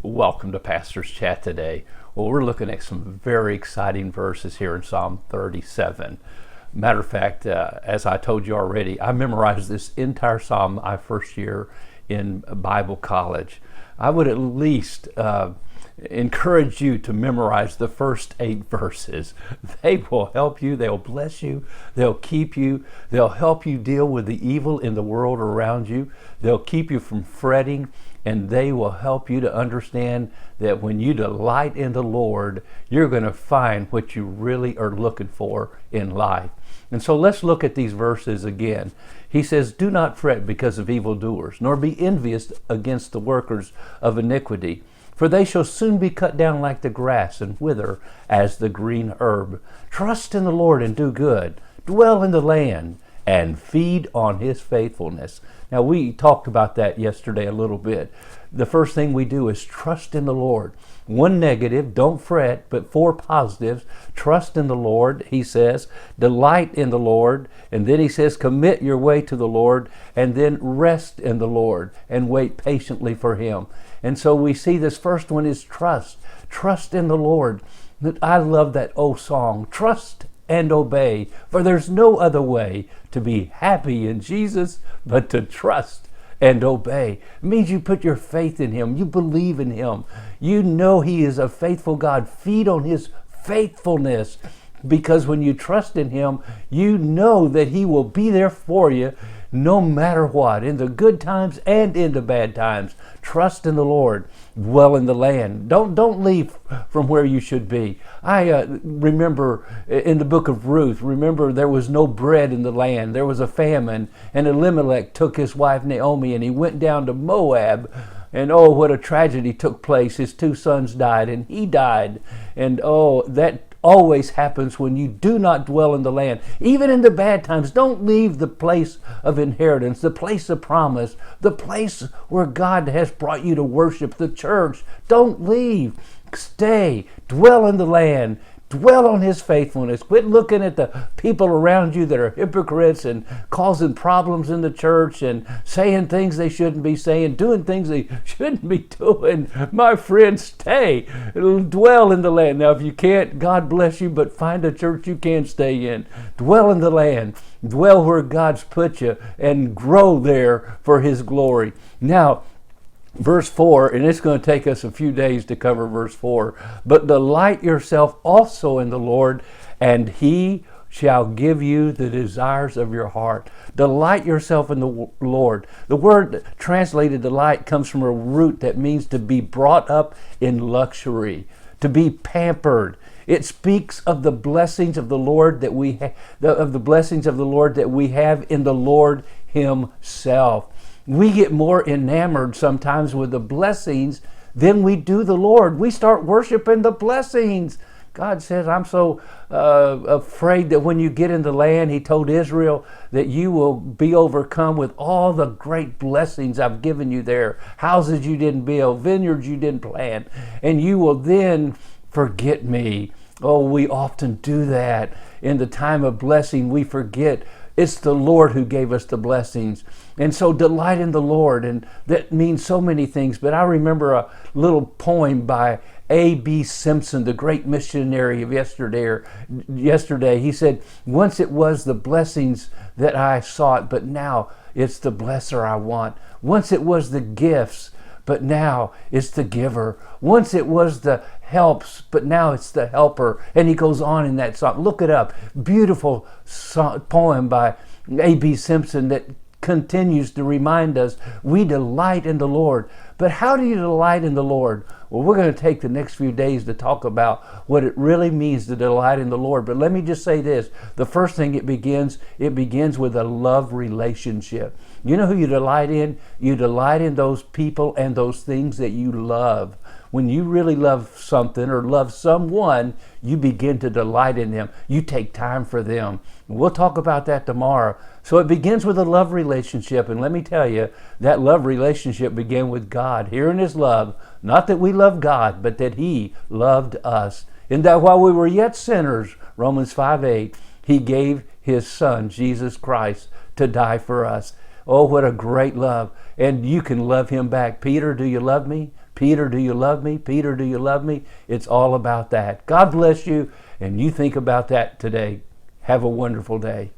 Welcome to Pastor's Chat today. Well, we're looking at some very exciting verses here in Psalm 37. Matter of fact, as I told you already, I memorized this entire psalm my first year in Bible college. I would at least encourage you to memorize the first 8 verses. They will help you, they'll bless you, they'll keep you, they'll help you deal with the evil in the world around you, they'll keep you from fretting, and they will help you to understand that when you delight in the Lord, you're going to find what you really are looking for in life. And so let's look at these verses again. He says, "Do not fret because of evildoers, nor be envious against the workers of iniquity. For they shall soon be cut down like the grass and wither as the green herb. Trust in the Lord and do good. Dwell in the land and feed on his faithfulness." Now, we talked about that yesterday a little bit. The first thing we do is trust in the Lord. 1 negative, don't fret, but 4 positives. Trust in the Lord, he says. Delight in the Lord. And then he says, commit your way to the Lord. And then rest in the Lord and wait patiently for him. And so we see this first one is trust. Trust in the Lord. I love that old song, trust and obey, for there's no other way to be happy in Jesus but to trust and obey. It means you put your faith in him, you believe in him, you know he is a faithful God. Feed on his faithfulness, because when you trust in him, you know that he will be there for you no matter what, in the good times and in the bad times. Trust in the Lord. Dwell in the land. Don't leave from where you should be. I remember in the book of Ruth, remember there was no bread in the land. There was a famine, and Elimelech took his wife Naomi and he went down to Moab. And oh, what a tragedy took place. His 2 sons died and he died. And oh, that always happens when you do not dwell in the land. Even in the bad times, don't leave the place of inheritance, the place of promise, the place where God has brought you to worship, the church. Don't leave. Stay. Dwell in the land. Dwell on his faithfulness. Quit looking at the people around you that are hypocrites and causing problems in the church and saying things they shouldn't be saying, doing things they shouldn't be doing. My friend, stay. Dwell in the land. Now, if you can't, God bless you, but find a church you can stay in. Dwell in the land. Dwell where God's put you and grow there for his glory. Now, verse 4, and it's going to take us a few days to cover verse 4. But delight yourself also in the Lord, and he shall give you the desires of your heart. Delight yourself in the Lord. The word translated delight comes from a root that means to be brought up in luxury, to be pampered. It speaks of the blessings of the Lord that we of the blessings of the Lord that we have in the Lord himself. We get more enamored sometimes with the blessings than we do the Lord. We start worshiping the blessings. God says, I'm so afraid that when you get in the land, he told Israel that you will be overcome with all the great blessings I've given you there. Houses you didn't build, vineyards you didn't plant, and you will then forget me. Oh, we often do that. In the time of blessing, we forget it's the Lord who gave us the blessings. And so delight in the Lord. And that means so many things. But I remember a little poem by A.B. Simpson, the great missionary of yesterday. He said, once it was the blessings that I sought, but now it's the blesser I want. Once it was the gifts, but now it's the giver. Once it was the helps, but now it's the helper. And he goes on in that song. Look it up. Beautiful poem by A.B. Simpson that continues to remind us we delight in the Lord. But how do you delight in the Lord? Well, we're going to take the next few days to talk about what it really means to delight in the Lord. But let me just say this. The first thing it begins with a love relationship. You know who you delight in? You delight in those people and those things that you love. When you really love something or love someone, you begin to delight in them. You take time for them. We'll talk about that tomorrow. So it begins with a love relationship. And let me tell you, that love relationship began with God. Here in his love, not that we love God, but that he loved us. And that while we were yet sinners, Romans 5:8, he gave his son, Jesus Christ, to die for us. Oh, what a great love. And you can love him back. Peter, do you love me? Peter, do you love me? Peter, do you love me? It's all about that. God bless you, and you think about that today. Have a wonderful day.